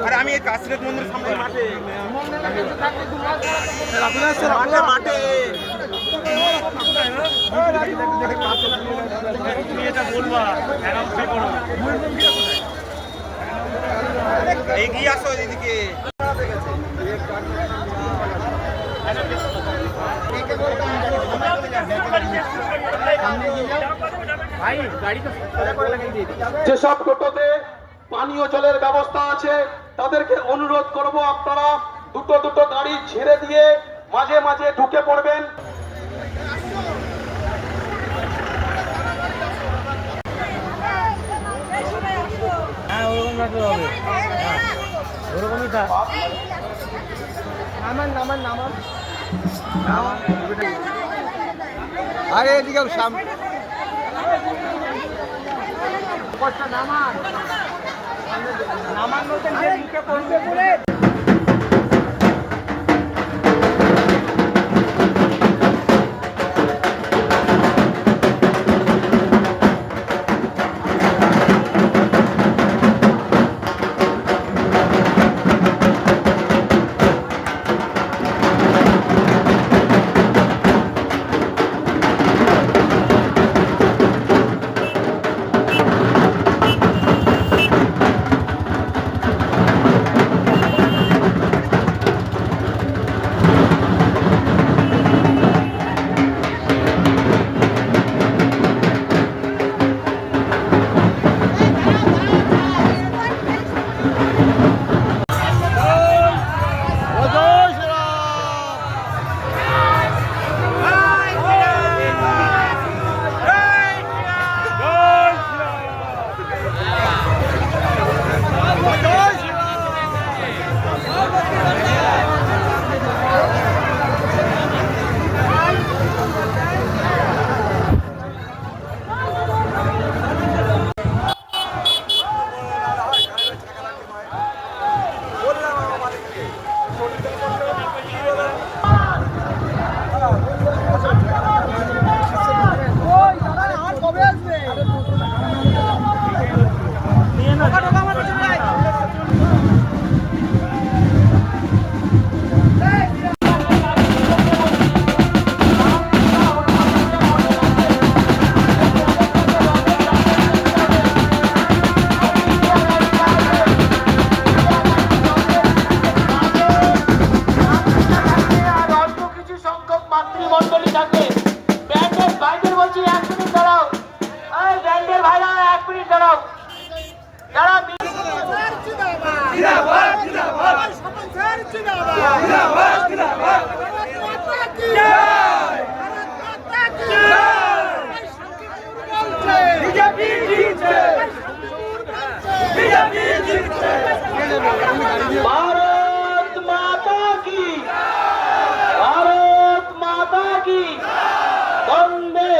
আরে আমি এই কাশীনাথ মন্দির সামনে মাঠে মাঠে এগিয়ে আসো এদিকে। যেসব টোটোতে পানীয় জলের ব্যবস্থা আছে তাদেরকে অনুরোধ করব আপনারা দুটো দুটো গাড়ি ছেড়ে দিয়ে মাঝে মাঝে ঢুকে পড়বেন। আরে এদিকে সামনে নামান বলতে ঢুকে পড়বে। भारत माता की, भारत माता की, वंदे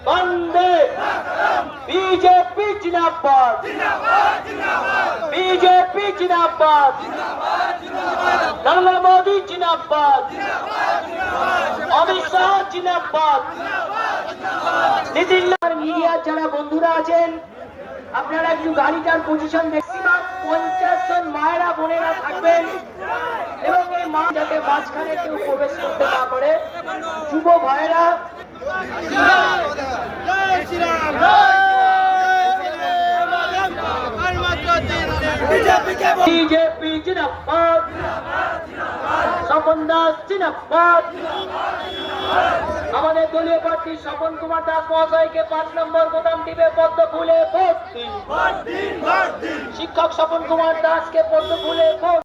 वंदे। बीजेपी जिंदाबाद, बीजेपी जिंदाबाद, नरेंद्र मोदी जिंदाबाद, अमित शाह जिंदाबाद। মিডিয়ার যারা বন্ধুরা আছেন আপনারা একটু গাড়িটার পজিশন ম্যাক্সিমাম 50 জন মায়েরা বোনেরা থাকবেন এবং এই মা যাতে মাঝখানে কেউ প্রবেশ করতে না পারে। যুব ভাইরা বিজেপি জিন্দাবাদ, স্বপন দাস জিন্দাবাদ। আমাদের দলীয় প্রার্থী স্বপন কুমার দাস মহাশয়কে 5 নম্বর বোতাম টিপে পদ্ম ফুলে ভোট দিন। শিক্ষক স্বপন কুমার দাসকে পদ্ম ফুলে ভোট